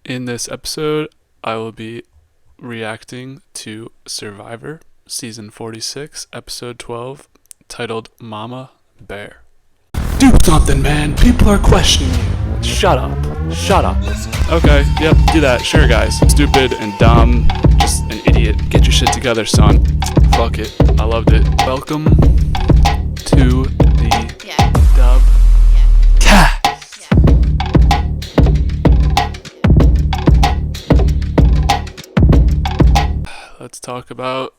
In this episode, I will be reacting to Survivor, Season 46, Episode 12, titled Mama Bear. Do something, man. People are questioning you. Shut up. Shut up. Okay, yep, do that. Sure, guys. Stupid and dumb. Just an idiot. Get your shit together, son. Fuck it. I loved it. Welcome to the DubCast. Let's talk about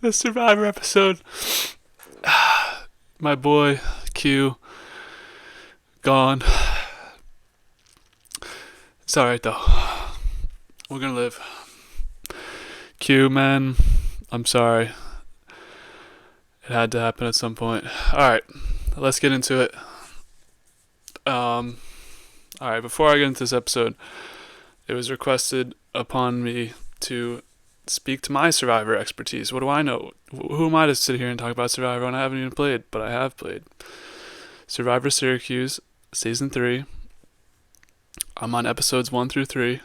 the Survivor episode. My boy Q gone. It's alright though. We're gonna live. Q, man, I'm sorry. It had to happen at some point. Alright, let's get into it. Alright, before I get into this episode, it was requested upon me to speak to my Survivor expertise. What do I know? Who am I to sit here and talk about Survivor when I haven't even played? But I have played. Survivor Syracuse, Season 3. I'm on episodes 1 through 3.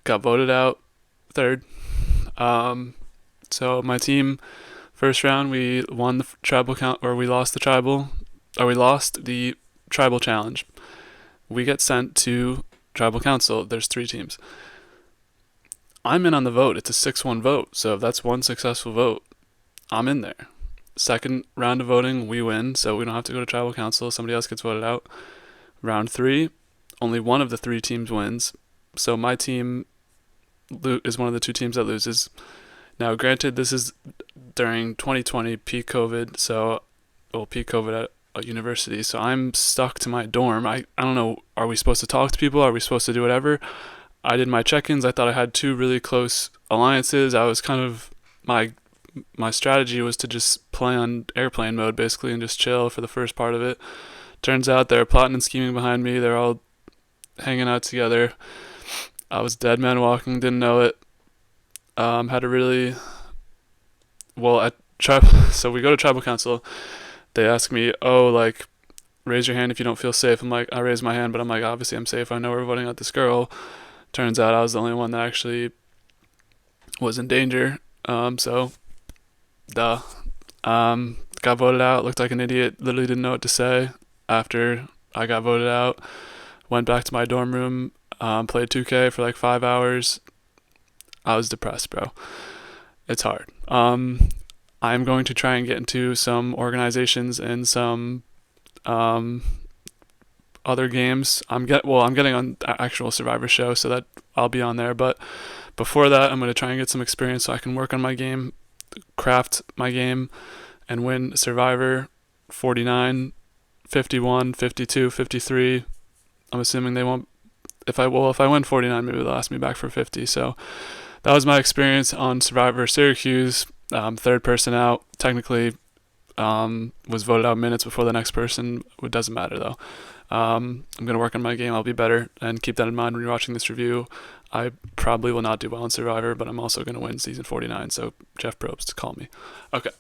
Got voted out third. So my team, first round, we won the tribal count, or we lost the tribal challenge. We get sent to tribal council. There's 3 teams. I'm in on the vote. It's a 6-1 vote, so if that's one successful vote, I'm in there. Second round of voting, we win, so we don't have to go to tribal council. Somebody else gets voted out. Round 3, only one of the 3 teams wins, so my team is one of the 2 teams that loses. Now, granted, this is during 2020, peak COVID, peak COVID at a university, so I'm stuck to my dorm. I don't know, are we supposed to talk to people? Are we supposed to do whatever? I did my check-ins. I thought I had 2 really close alliances. I was kind of, my strategy was to just play on airplane mode, basically, and just chill for the first part of it. Turns out they're plotting and scheming behind me. They're all hanging out together. I was dead man walking, didn't know it. Had a really, so we go to tribal council. They ask me, raise your hand if you don't feel safe. I'm like, I raise my hand, but I'm like, obviously I'm safe. I know we're voting out this girl. Turns out I was the only one that actually was in danger. Got voted out, looked like an idiot, literally didn't know what to say after I got voted out. Went back to my dorm room, played 2K for like 5 hours. I was depressed, bro. It's hard. I'm going to try and get into some organizations and some other games. I'm getting on actual Survivor show, so that I'll be on there. But before that, I'm going to try and get some experience so I can work on my game, craft my game, and win Survivor 49, 51, 52, 53. I'm assuming they won't. If I win 49, maybe they'll ask me back for 50. So that was my experience on Survivor Syracuse. Third person out. Technically, was voted out minutes before the next person. It doesn't matter though. I'm going to work on my game. I'll be better, and keep that in mind when you're watching this review. I probably will not do well in Survivor, but I'm also going to win Season 49, so Jeff Probst, call me. Okay.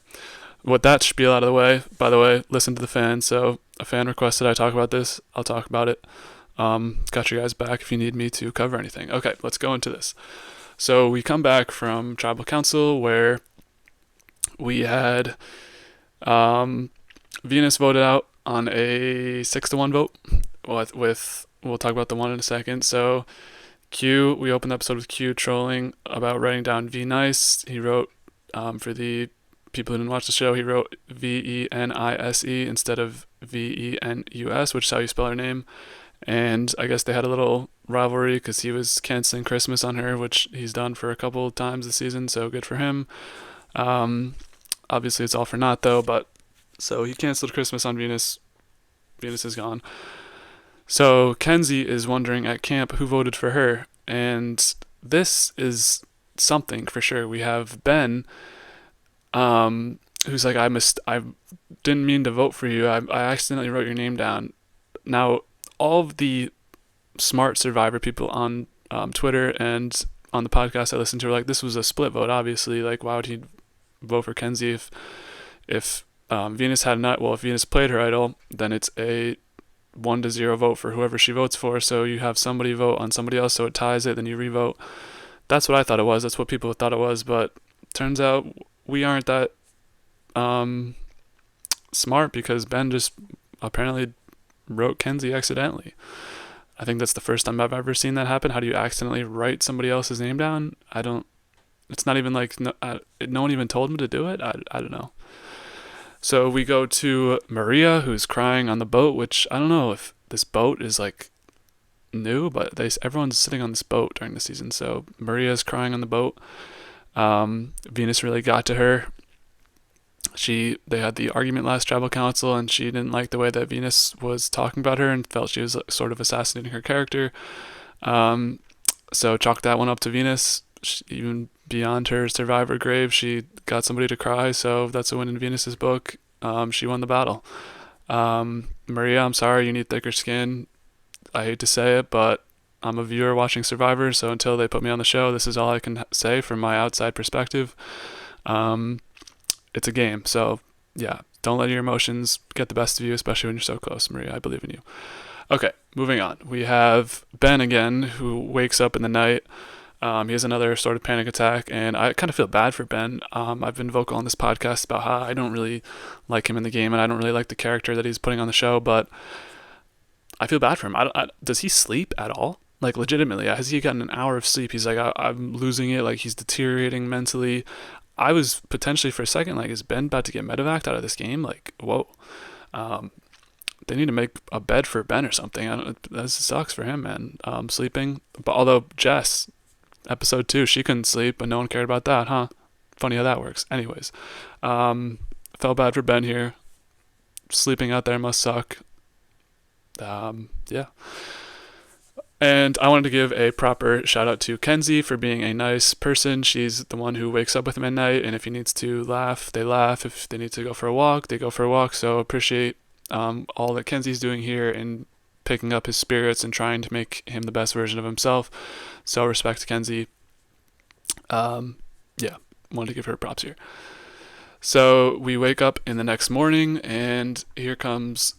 With that spiel out of the way, by the way, listen to the fans. So a fan requested I talk about this. I'll talk about it. Got you guys back if you need me to cover anything. Okay, let's go into this. So we come back from Tribal Council where we had Venus voted out on a 6-1 vote. We'll talk about the one in a second. So Q, we opened the episode with Q trolling about writing down V Nice. He wrote, for the people who didn't watch the show, he wrote Venise instead of Venus, which is how you spell her name. And I guess they had a little rivalry because he was canceling Christmas on her, which he's done for a couple of times this season, so good for him. Obviously it's all for naught though, but so he canceled Christmas on Venus. Venus is gone. So Kenzie is wondering at camp who voted for her, and this is something for sure. We have Ben, who's like, I didn't mean to vote for you. I accidentally wrote your name down. Now, all of the smart Survivor people on Twitter and on the podcast I listened to were like, this was a split vote, obviously. Like, why would he vote for Kenzie if Venus had not? Well, if Venus played her idol, then it's a 1-0 vote for whoever she votes for. So you have somebody vote on somebody else, so it ties it, then you revote. That's what I thought it was. That's what people thought it was. But turns out we aren't that smart, because Ben just apparently wrote Kenzie accidentally. I think that's the first time I've ever seen that happen. How do you accidentally write somebody else's name down? It's not even like, no one even told him to do it. I don't know. So we go to Maria, who's crying on the boat, which I don't know if this boat is like new, but everyone's sitting on this boat during the season. So Maria's crying on the boat. Venus really got to her. They had the argument last tribal council, and she didn't like the way that Venus was talking about her and felt she was sort of assassinating her character. So chalked that one up to Venus. Even beyond her survivor grave, she got somebody to cry, so that's a win in Venus's book. She won the battle. Maria, I'm sorry, you need thicker skin. I hate to say it, but I'm a viewer watching Survivor, so until they put me on the show, this is all I can say from my outside perspective. It's a game, so yeah, don't let your emotions get the best of you, especially when you're so close. Maria, I believe in you. Okay, moving on. We have Ben again, who wakes up in the night. He has another sort of panic attack, and I kind of feel bad for Ben. I've been vocal on this podcast about how I don't really like him in the game, and I don't really like the character that he's putting on the show, but I feel bad for him. Does he sleep at all? Like, legitimately, has he gotten an hour of sleep? He's like, I'm losing it, like he's deteriorating mentally. I was potentially for a second like, is Ben about to get medevaced out of this game? Like, whoa. They need to make a bed for Ben or something. This sucks for him, man. Sleeping. But although Jess, episode 2, she couldn't sleep, but no one cared about that, huh? Funny how that works. Anyways, felt bad for Ben here. Sleeping out there must suck. Yeah. And I wanted to give a proper shout out to Kenzie for being a nice person. She's the one who wakes up with him at night, and if he needs to laugh, they laugh. If they need to go for a walk, they go for a walk. So appreciate all that Kenzie's doing here in picking up his spirits and trying to make him the best version of himself. So respect to Kenzie. Yeah, wanted to give her props here. So we wake up in the next morning, and here comes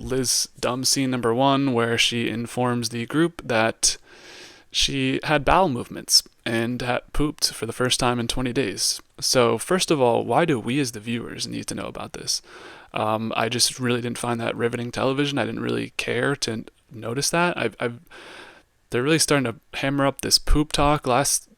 Liz dumb scene number 1, where she informs the group that she had bowel movements and had pooped for the first time in 20 days. So first of all, why do we as the viewers need to know about this? I just really didn't find that riveting television. I didn't really care to notice that. They're really starting to hammer up this poop talk last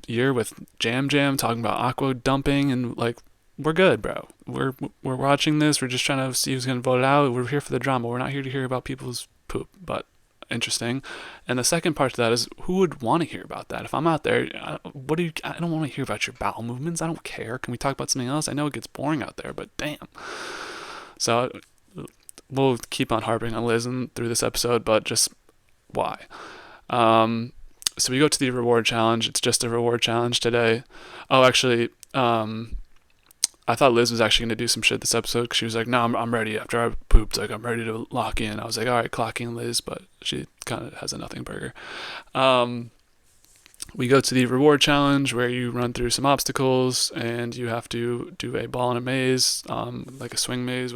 year with Jam talking about aqua dumping, and like, we're good, bro. We're watching this. We're just trying to see who's going to vote it out. We're here for the drama. We're not here to hear about people's poop, but interesting. And the second part to that is, who would want to hear about that? If I'm out there, I don't want to hear about your bowel movements. I don't care. Can we talk about something else? I know it gets boring out there, but damn. So we'll keep on harping on Liz through this episode, but just why? So we go to the reward challenge. It's just a reward challenge today. Oh, actually, I thought Liz was actually going to do some shit this episode, because she was like, no, I'm ready after I pooped. Like, I'm ready to lock in. I was like, all right, clock in, Liz, but she kind of has a nothing burger. We go to the reward challenge, where you run through some obstacles, and you have to do a ball in a maze, like a swing maze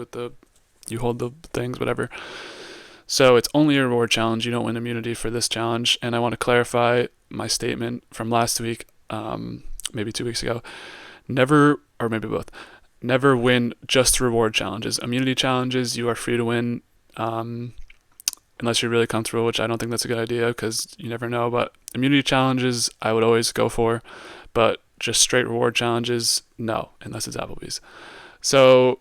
you hold the things, whatever. So it's only a reward challenge. You don't win immunity for this challenge. And I want to clarify my statement from last week, maybe 2 weeks ago. Never, or maybe both, never win just reward challenges. Immunity challenges, you are free to win, unless you're really comfortable, which I don't think that's a good idea, because you never know. But immunity challenges, I would always go for, but just straight reward challenges, no, unless it's Applebee's. So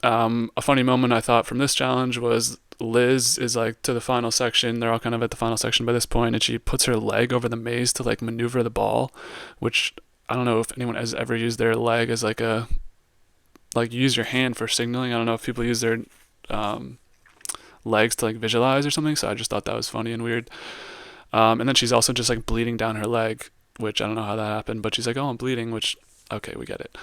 a funny moment I thought from this challenge was Liz is like to the final section. They're all kind of at the final section by this point, and she puts her leg over the maze to like maneuver the ball, which I don't know if anyone has ever used their leg as like you use your hand for signaling. I don't know if people use their legs to like visualize or something. So I just thought that was funny and weird. And then she's also just like bleeding down her leg, which I don't know how that happened, but she's like, oh, I'm bleeding, which, okay, we get it.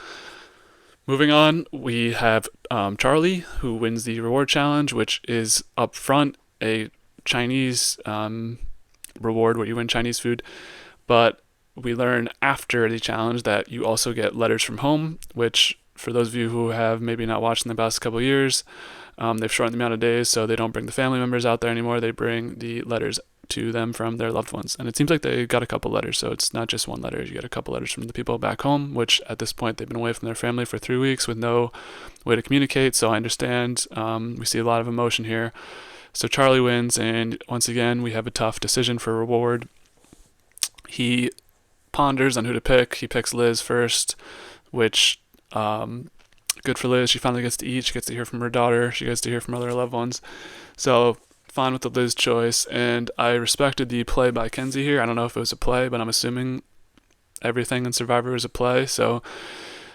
Moving on, we have Charlie, who wins the reward challenge, which is up front a Chinese reward where you win Chinese food. But we learn after the challenge that you also get letters from home, which for those of you who have maybe not watched in the past couple of years, They've shortened the amount of days, so they don't bring the family members out there anymore. They bring the letters to them from their loved ones. And it seems like they got a couple letters, so it's not just one letter. You get a couple letters from the people back home, which at this point they've been away from their family for 3 weeks with no way to communicate. So I understand. We see a lot of emotion here. So Charlie wins, and once again, we have a tough decision for reward. He ponders on who to pick. He picks Liz first, which good for Liz. She finally gets to eat. She gets to hear from her daughter. She gets to hear from other loved ones. So fine with the Liz choice, and I respected the play by Kenzie here. I don't know if it was a play, but I'm assuming everything in Survivor is a play. So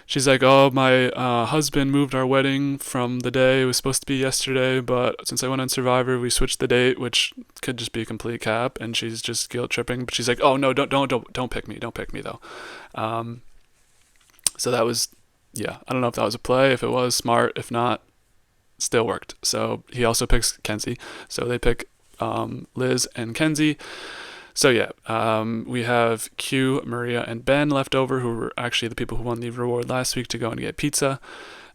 she's like, oh, my husband moved our wedding from the day it was supposed to be yesterday, but since I went on Survivor, we switched the date, which could just be a complete cap, and she's just guilt tripping. But she's like, oh no, don't pick me, don't pick me though. So that was, yeah, I don't know if that was a play. If it was, smart. If not, still worked. So he also picks Kenzie. So they pick Liz and Kenzie. So yeah, we have Q, Maria, and Ben left over, who were actually the people who won the reward last week to go and get pizza.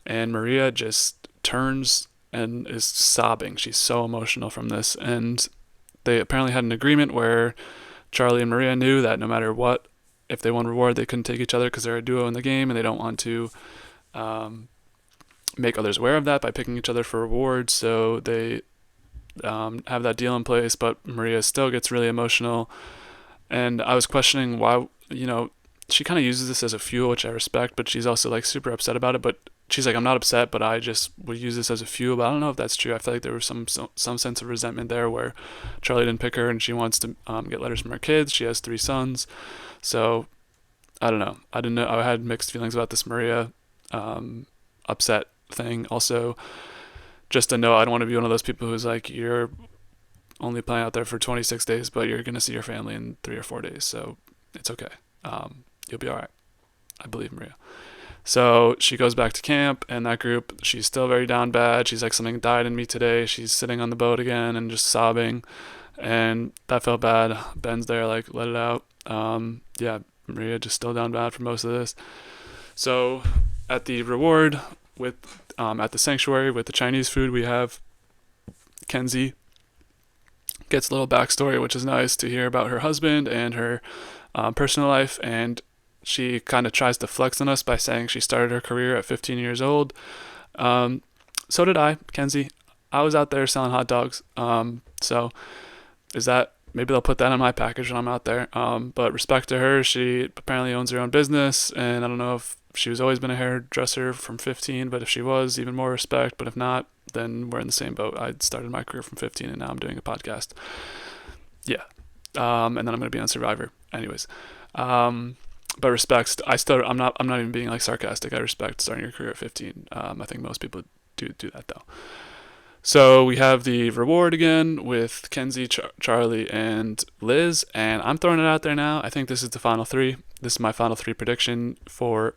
And Maria just turns and is sobbing. She's so emotional from this. And they apparently had an agreement where Charlie and Maria knew that no matter what, if they won reward, they couldn't take each other because they're a duo in the game, and they don't want to make others aware of that by picking each other for rewards. So they have that deal in place, but Maria still gets really emotional. And I was questioning why, she kind of uses this as a fuel, which I respect, but she's also like super upset about it. But she's like, I'm not upset, but I just would use this as a fuel. But I don't know if that's true. I feel like there was some sense of resentment there where Charlie didn't pick her and she wants to get letters from her kids. She has 3 sons. So I don't know. I didn't know. I had mixed feelings about this Maria upset thing. Also, just to know, I don't want to be one of those people who's like, you're only playing out there for 26 days, but you're going to see your family in 3 or 4 days. So it's okay. You'll be all right. I believe Maria. So she goes back to camp, and that group, she's still very down bad. She's like, something died in me today. She's sitting on the boat again and just sobbing. And that felt bad. Ben's there, like, let it out. Yeah, Maria just still down bad for most of this. So at the reward at the sanctuary with the Chinese food, we have Kenzie gets a little backstory, which is nice to hear about her husband and her personal life. And she kind of tries to flex on us by saying she started her career at 15 years old. So did I, Kenzie. I was out there selling hot dogs. So is that, maybe they'll put that on my package when I'm out there. But respect to her. She apparently owns her own business, and I don't know if she was always been a hairdresser from 15, but if she was, even more respect. But if not, then we're in the same boat. I started my career from 15, and now I'm doing a podcast. Yeah. And then I'm going to be on Survivor. Anyways. But respect, I'm not even being like sarcastic. I respect starting your career at 15. I think most people do that though. So we have the reward again with Kenzie, Charlie, and Liz, and I'm throwing it out there now. I think this is the final 3. This is my final 3 prediction for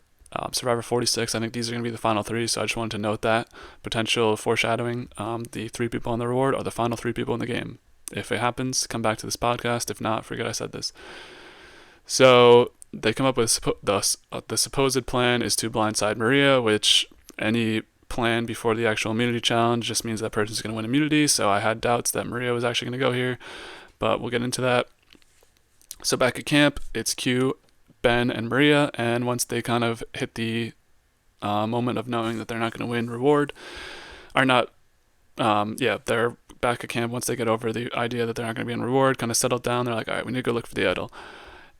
Survivor 46. I think these are going to be the final 3, so I just wanted to note that. Potential foreshadowing, the 3 people on the reward are the final 3 people in the game. If it happens, come back to this podcast. If not, forget I said this. So they come up with the supposed plan is to blindside Maria, which any plan before the actual immunity challenge just means that person's going to win immunity. So I had doubts that Maria was actually going to go here, but we'll get into that. So back at camp, it's Q, Ben, and Maria, and once they kind of hit the moment of knowing that they're not going to win reward, or not, they're back at camp. Once they get over the idea that they're not going to be in reward, kind of settled down, they're like, all right, we need to go look for the idol.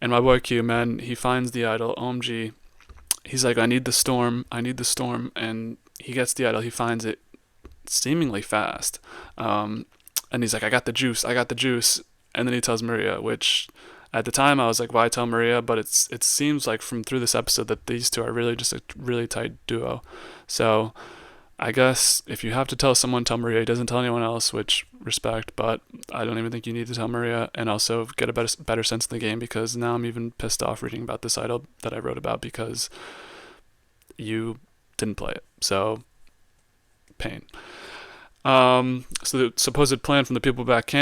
And my boy Q, man, he finds the idol, OMG. He's like, I need the storm, and he gets the idol, he finds it seemingly fast. And he's like, I got the juice. And then he tells Maria, which at the time I was like, why tell Maria? But it seems like from through this episode that these two are really just a really tight duo. So I guess if you have to tell someone, tell Maria. He doesn't tell anyone else, which respect, but I don't even think you need to tell Maria. And also get a better sense of the game, because now I'm even pissed off reading about this idol that I wrote about because you didn't play it. So pain. So the supposed plan from the people back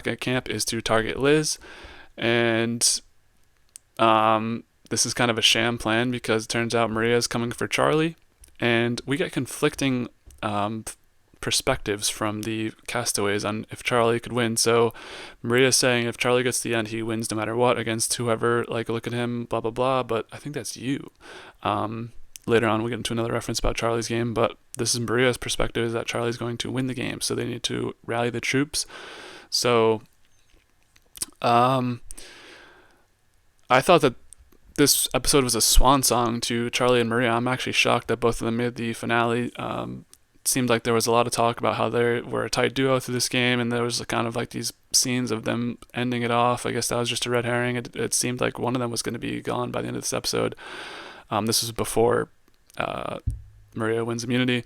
at camp is to target Liz, and this is kind of a sham plan because it turns out Maria is coming for Charlie, and we get conflicting perspectives from the castaways on if Charlie could win. So Maria's saying if Charlie gets to the end, he wins no matter what against whoever, like, look at him, blah, blah, blah. But I think that's you. Later on, we'll get into another reference about Charlie's game, but this is Maria's perspective, is that Charlie's going to win the game. So they need to rally the troops. So I thought that this episode was a swan song to Charlie and Maria. I'm actually shocked that both of them made the finale. It seemed like there was a lot of talk about how they were a tight duo through this game, and there was kind of like these scenes of them ending it off. I guess that was just a red herring. It seemed like one of them was going to be gone by the end of this episode. This was before Maria wins immunity.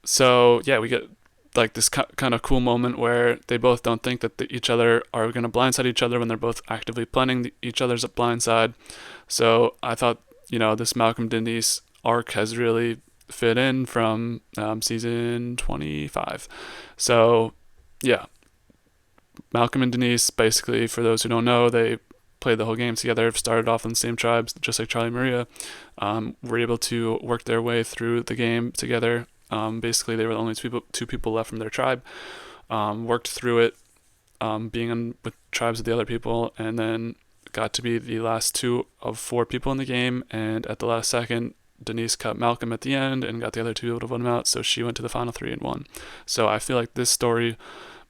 So yeah, we get like this kind of cool moment where they both don't think that each other are going to blindside each other when they're both actively planning each other's blindside. So I thought, this Malcolm Denise arc has really fit in from season 25. So yeah, Malcolm and Denise, basically, for those who don't know, they played the whole game together, started off in the same tribes, just like Charlie and Maria, were able to work their way through the game together. Basically, they were the only two people left from their tribe, worked through it, being with tribes of the other people, and then got to be the last 2 of 4 people in the game, and at the last second, Denise cut Malcolm at the end and got the other 2 people to vote him out, so she went to the final 3 and won. So I feel like this story,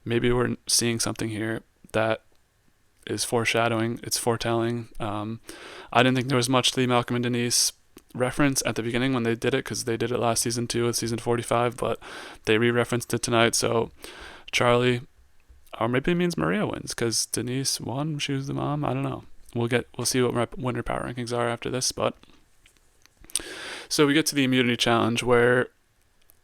maybe we're seeing something here that is foreshadowing, it's foretelling. I didn't think there was much to the Malcolm and Denise reference at the beginning when they did it, because they did it last season too with season 45, but they re-referenced it tonight. So Charlie, or maybe it means Maria wins because Denise won, she was the mom, I don't know. We'll see what winner power rankings are after this. But so we get to the immunity challenge, where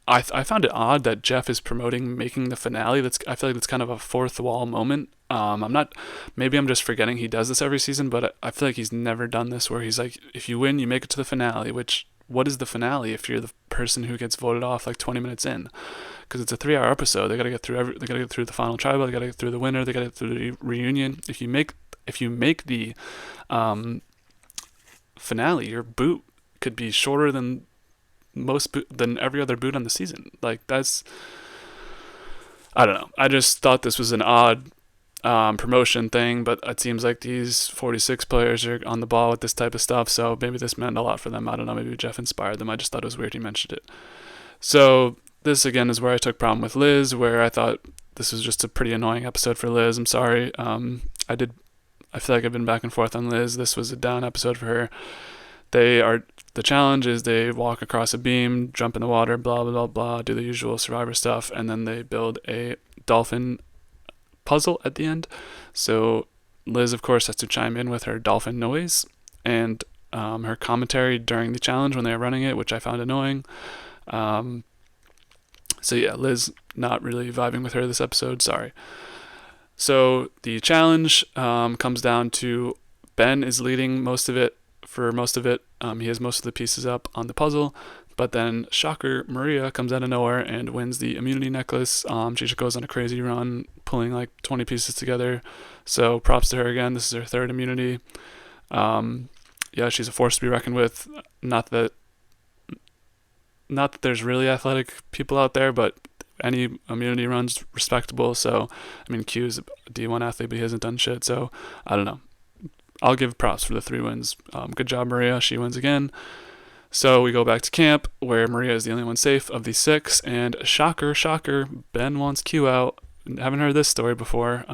I found it odd that Jeff is promoting making the finale. I feel like it's kind of a fourth wall moment. Maybe I'm just forgetting he does this every season, but I feel like he's never done this where he's like, if you win, you make it to the finale, which, what is the finale if you're the person who gets voted off like 20 minutes in? Because it's a 3-hour episode. They got to get through the final tribal, they got to get through the winner, they got to get through the reunion. If you make the finale, your boot could be shorter than than every other boot on the season. Like, that's, I don't know. I just thought this was an odd promotion thing, but it seems like these 46 players are on the ball with this type of stuff, so maybe this meant a lot for them. I don't know, maybe Jeff inspired them. I just thought it was weird he mentioned it. So this again is where I took problem with Liz, where I thought this was just a pretty annoying episode for Liz. I'm sorry. I feel like I've been back and forth on Liz. This was a down episode for her. The challenge is they walk across a beam, jump in the water, blah, blah, blah, blah, do the usual Survivor stuff, and then they build a dolphin puzzle at the end. So Liz, of course, has to chime in with her dolphin noise and her commentary during the challenge when they were running it, which I found annoying. So yeah, Liz, not really vibing with her this episode, sorry. So the challenge comes down to Ben is leading most of it. He has most of the pieces up on the puzzle, but then, shocker, Maria comes out of nowhere and wins the immunity necklace. She just goes on a crazy run, pulling like 20 pieces together. So props to her again. This is her 3rd immunity. Yeah, she's a force to be reckoned with. Not that there's really athletic people out there, but any immunity run's respectable. So, I mean, Q's a D1 athlete, but he hasn't done shit. So, I don't know. I'll give props for the 3 wins. Good job, Maria. She wins again. So we go back to camp, where Maria is the only one safe of the 6, and shocker, Ben wants Q out. Haven't heard this story before.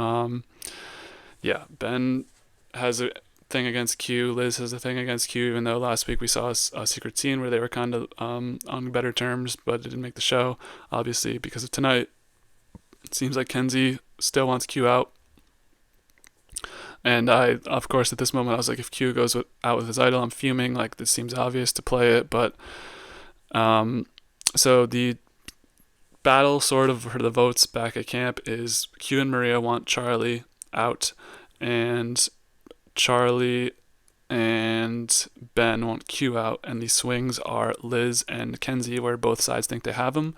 Yeah, Ben has a thing against Q. Liz has a thing against Q, even though last week we saw a secret scene where they were kind of on better terms, but it didn't make the show, obviously, because of tonight. It seems like Kenzie still wants Q out. And I, of course, at this moment, I was like, if Q goes out with his idol, I'm fuming. Like, this seems obvious to play it. But, so the battle sort of for the votes back at camp is Q and Maria want Charlie out, and Charlie and Ben want Q out, and the swings are Liz and Kenzie, where both sides think they have him.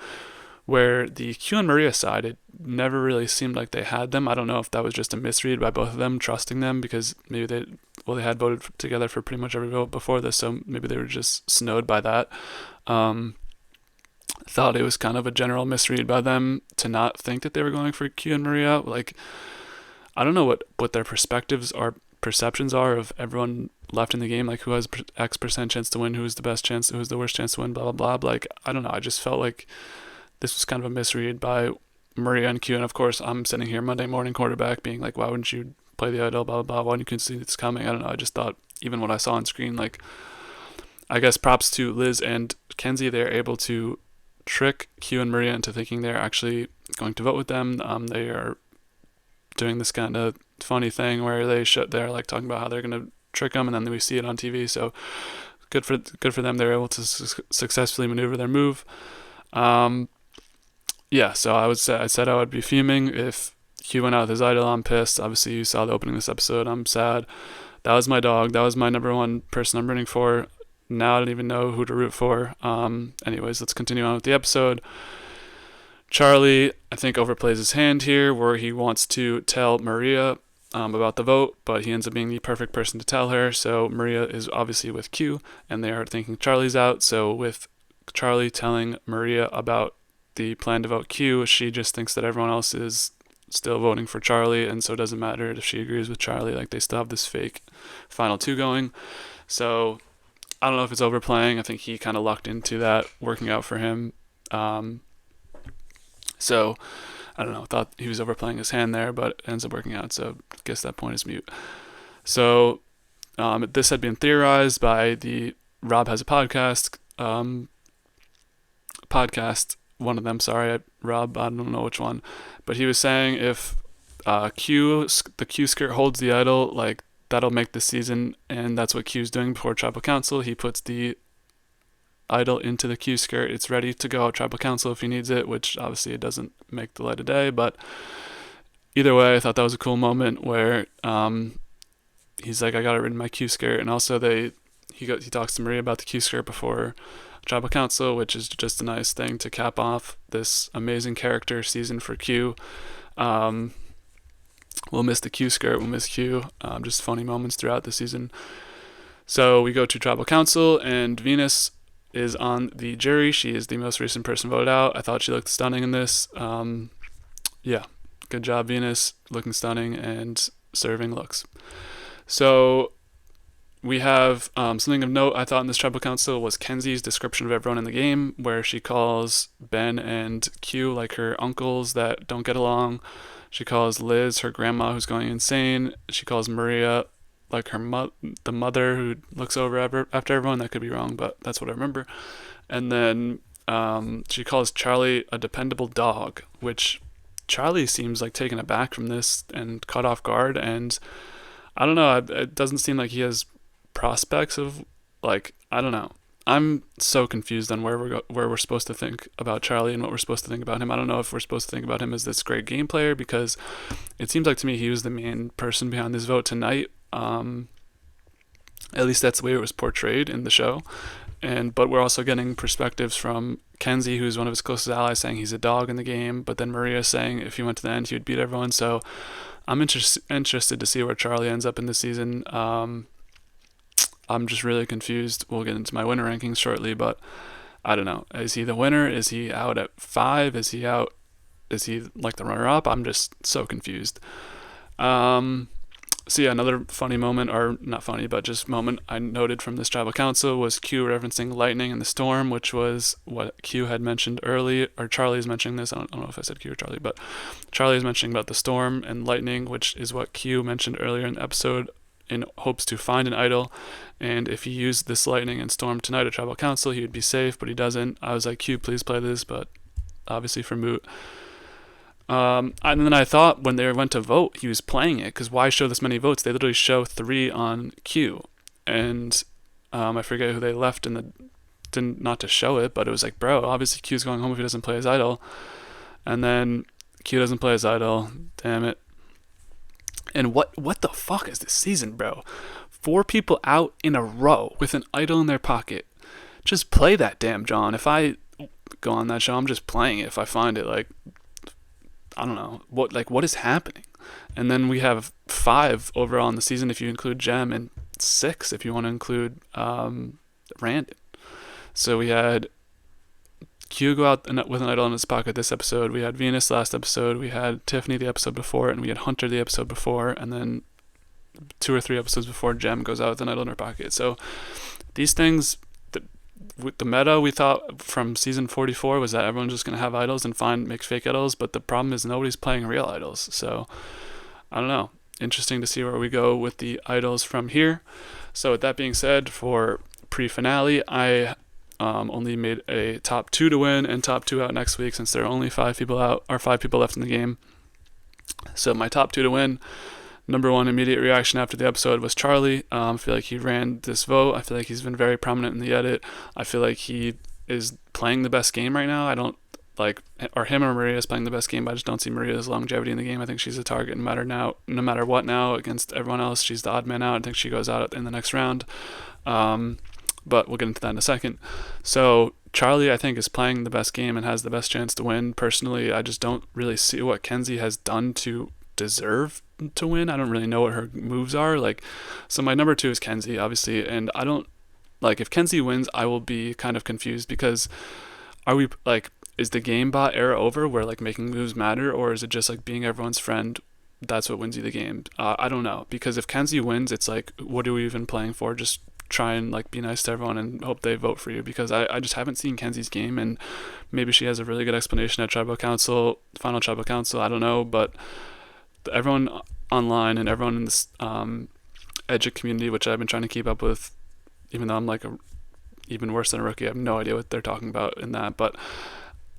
Where the Q and Maria side, it never really seemed like they had them. I don't know if that was just a misread by both of them, trusting them, because maybe they had voted together for pretty much every vote before this, so maybe they were just snowed by that. thought it was kind of a general misread by them to not think that they were going for Q and Maria. Like, I don't know what their perspectives or perceptions are of everyone left in the game, like who has X% chance to win, who's the best chance, who's the worst chance to win, blah blah blah. Like, I don't know, I just felt like this was kind of a misread by Maria and Q. And of course, I'm sitting here Monday morning quarterback being like, why wouldn't you play the idol, blah blah blah, why didn't you see this coming? I don't know, I just thought even what I saw on screen, like, I guess props to Liz and Kenzie, they're able to trick Q and Maria into thinking they're actually going to vote with them. They are doing this kind of funny thing where they're like talking about how they're going to trick them, and then we see it on TV. So good for them. They're able to successfully maneuver their move. Yeah. So I said I would be fuming if Q went out with his idol. I'm pissed. Obviously, you saw the opening of this episode. I'm sad. That was my dog. That was my number one person I'm rooting for. Now I don't even know who to root for. Anyways, let's continue on with the episode. Charlie, I think, overplays his hand here where he wants to tell Maria about the vote, but he ends up being the perfect person to tell her. So Maria is obviously with Q, and they are thinking Charlie's out. So with Charlie telling Maria about the plan to vote Q, she just thinks that everyone else is still voting for Charlie, and so it doesn't matter if she agrees with Charlie. Like, they still have this fake final two going. So I don't know if it's overplaying. I think he kind of lucked into that working out for him. So I don't know. Thought he was overplaying his hand there, but it ends up working out. So I guess that point is mute. So this had been theorized by the Rob Has a Podcast one of them. Sorry, Rob. I don't know which one, but he was saying if the Q skirt holds the idol, like, that'll make the season, and that's what Q's doing before Tribal Council. He puts the idol into the Q skirt. It's ready to go at Tribal Council if he needs it, which obviously it doesn't make the light of day, but either way, I thought that was a cool moment where he's like, I got it in my Q skirt, and also he talks to Maria about the Q skirt before Tribal Council, which is just a nice thing to cap off this amazing character season for Q. We'll miss the Q skirt. We'll miss Q. Just funny moments throughout the season. So we go to Tribal Council, and Venus is on the jury. She is the most recent person voted out. I thought she looked stunning in this. Yeah, good job, Venus. Looking stunning and serving looks. So we have something of note I thought in this Tribal Council was Kenzie's description of everyone in the game, where she calls Ben and Q like her uncles that don't get along. She calls Liz her grandma who's going insane. She calls Maria like her the mother who looks over after everyone. That could be wrong, but that's what I remember. And then she calls Charlie a dependable dog, which Charlie seems like taken aback from this and caught off guard. And I don't know, it doesn't seem like he has prospects of, like, I don't know. I'm so confused on where we're supposed to think about Charlie and what we're supposed to think about him. I don't know if we're supposed to think about him as this great game player, because it seems like to me he was the main person behind this vote tonight. At least that's the way it was portrayed in the show. But we're also getting perspectives from Kenzie, who's one of his closest allies, saying he's a dog in the game. But then Maria saying if he went to the end, he would beat everyone. So I'm interested to see where Charlie ends up in this season. I'm just really confused. We'll get into my winner rankings shortly, but I don't know. Is he the winner? Is he out at 5? Is he like the runner-up? I'm just so confused. So yeah, another funny moment, or not funny, but just moment I noted from this Tribal Council was Q referencing lightning and the storm, which was what Q had mentioned earlier, or Charlie is mentioning this. I don't know if I said Q or Charlie, but Charlie is mentioning about the storm and lightning, which is what Q mentioned earlier in the episode, in hopes to find an idol. And if he used this lightning and storm tonight at Tribal Council, he would be safe, but he doesn't. I was like, Q, please play this, but obviously for moot. And then I thought when they went to vote, he was playing it, because why show this many votes? They literally show 3 on Q. And I forget who they left not to show it, but it was like, bro, obviously Q's going home if he doesn't play his idol. And then Q doesn't play his idol. Damn it. And what the fuck is this season, bro? 4 people out in a row with an idol in their pocket. Just play that, damn John. If I go on that show, I'm just playing it if I find it. Like, I don't know. What is happening? And then we have 5 overall in the season if you include Jem, and 6 if you want to include Randon. So we had Q go out with an idol in his pocket this episode. We had Venus last episode. We had Tiffany the episode before, and we had Hunter the episode before, and then 2 or 3 episodes before, Jem goes out with an idol in her pocket. So these things, with the meta we thought from season 44 was that everyone's just going to have idols and make fake idols, but the problem is nobody's playing real idols. So I don't know. Interesting to see where we go with the idols from here. So with that being said, for pre-finale, I only made a top 2 to win and top 2 out next week, since there are only 5 people left in the game. So my top 2 to win, number 1 immediate reaction after the episode was Charlie. I feel like he ran this vote. I feel like he's been very prominent in the edit. I feel like he is playing the best game right now. I don't like, or him or Maria is playing the best game, but I just don't see Maria's longevity in the game. I think she's a target no matter what now against everyone else. She's the odd man out. I think she goes out in the next round. But we'll get into that in a second. So Charlie, I think, is playing the best game and has the best chance to win. Personally, I just don't really see what Kenzie has done to deserve to win. I don't really know what her moves are. So my number 2 is Kenzie, obviously, and I don't if Kenzie wins, I will be kind of confused, because is the game bot era over where making moves matter, or is it just being everyone's friend? That's what wins you the game. I don't know, because if Kenzie wins, it's what are we even playing for? Just try and be nice to everyone and hope they vote for you, because I just haven't seen Kenzie's game, and maybe she has a really good explanation at final tribal council, I don't know, but everyone online and everyone in this Edgic community, which I've been trying to keep up with, even though I'm even worse than a rookie, I have no idea what they're talking about in that, but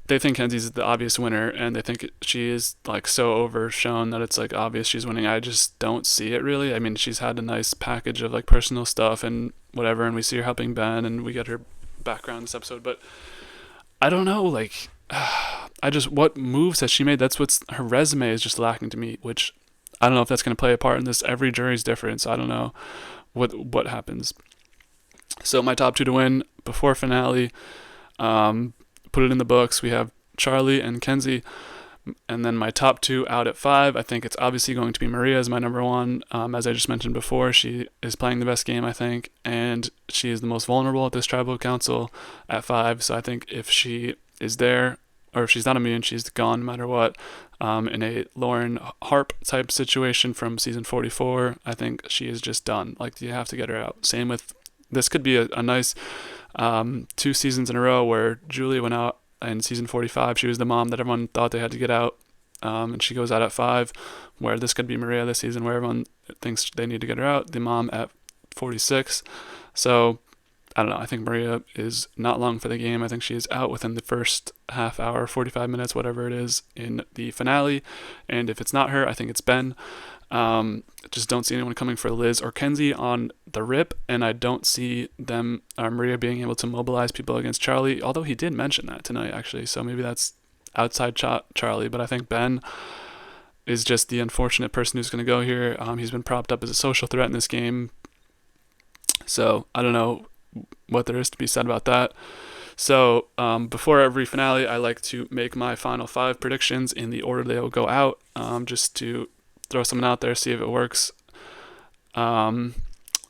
they think Kenzie's the obvious winner, and they think she is so overshown that it's obvious she's winning. I just don't see it really. I mean, she's had a nice package of personal stuff and whatever, and we see her helping Ben, and we get her background this episode, but I don't know, what moves has she made? That's what's her resume is just lacking to me, which I don't know if that's going to play a part in this. Every jury's different, so I don't know what happens. So my top 2 to win before finale, put it in the books. We have Charlie and Kenzie, and then my top 2 out at 5. I think it's obviously going to be Maria as my number 1. As I just mentioned before, she is playing the best game, I think, and she is the most vulnerable at this tribal council at 5. So I think if she is there, or if she's not immune, she's gone no matter what. In a Lauren Harp type situation from season 44, I think she is just done. You have to get her out. Same with, this could be a nice 2 seasons in a row where Julie went out in season 45. She was the mom that everyone thought they had to get out, and she goes out at 5, where this could be Maria this season, where everyone thinks they need to get her out, the mom at 46. So I don't know. I think Maria is not long for the game. I think she is out within the first half hour, 45 minutes, whatever it is, in the finale. And if it's not her, I think it's Ben. Just don't see anyone coming for Liz or Kenzie on the rip, and I don't see them, Maria, being able to mobilize people against Charlie, although he did mention that tonight, actually, so maybe that's outside Charlie, but I think Ben is just the unfortunate person who's going to go here. He's been propped up as a social threat in this game, so I don't know what there is to be said about that. So before every finale, I like to make my final 5 predictions in the order they will go out, just to throw something out there, see if it works.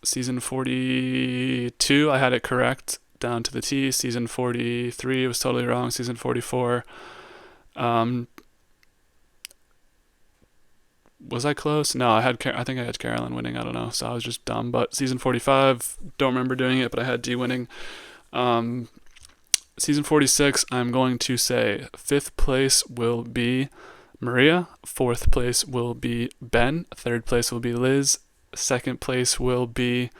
Season 42, I had it correct down to the T. Season 43 was totally wrong. Season 44, was I close? No, I think I had Carolyn winning. I don't know, so I was just dumb. But season 45, don't remember doing it, but I had D winning. Season 46, I'm going to say 5th place will be Maria, 4th place will be Ben, 3rd place will be Liz, 2nd place will be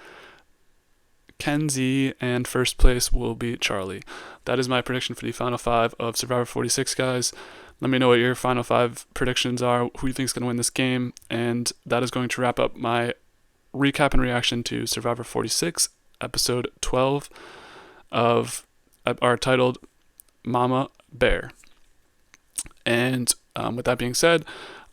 Kenzie, and 1st place will be Charlie. That is my prediction for the final 5 of Survivor 46, guys. Let me know what your final 5 predictions are, who you think is going to win this game, and that is going to wrap up my recap and reaction to Survivor 46, episode 12 of our titled Mama Bear. And with that being said,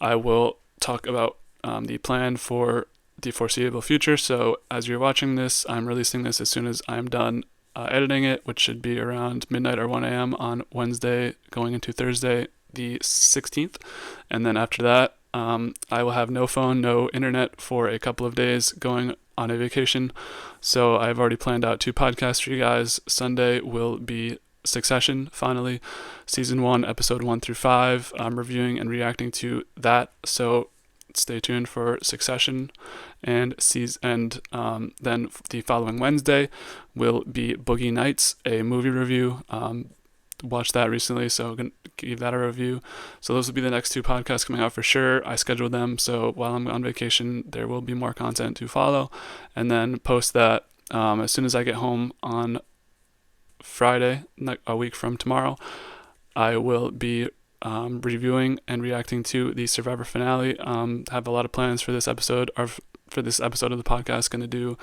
I will talk about the plan for the foreseeable future. So as you're watching this, I'm releasing this as soon as I'm done editing it, which should be around midnight or 1 a.m. on Wednesday going into Thursday the 16th. And then after that, I will have no phone, no internet for a couple of days going on a vacation. So I've already planned out 2 podcasts for you guys. Sunday will be Succession, finally, season 1, episode 1 through 5. I'm reviewing and reacting to that, so stay tuned for Succession. And then the following Wednesday will be Boogie Nights, a movie review. Watched that recently, so I'm going to give that a review. So those will be the next 2 podcasts coming out for sure. I scheduled them, so while I'm on vacation, there will be more content to follow. And then post that as soon as I get home on Friday, a week from tomorrow, I will be reviewing and reacting to the Survivor finale. Have a lot of plans for this episode, or for this episode of the podcast. Going to do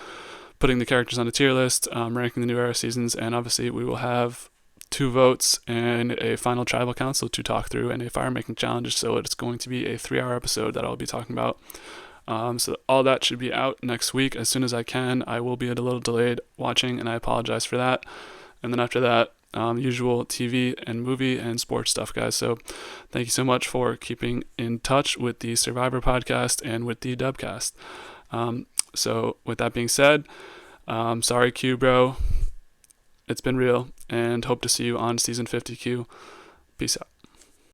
putting the characters on a tier list, ranking the new era seasons, and obviously we will have 2 votes and a final tribal council to talk through, and a fire making challenge. So it's going to be a 3-hour episode that I'll be talking about. So all that should be out next week as soon as I can. I will be a little delayed watching, and I apologize for that. And then after that, usual TV and movie and sports stuff, guys. So thank you so much for keeping in touch with the Survivor podcast and with the DubCast. So with that being said, sorry Q, bro. It's been real, and hope to see you on season 50, Q. Peace out.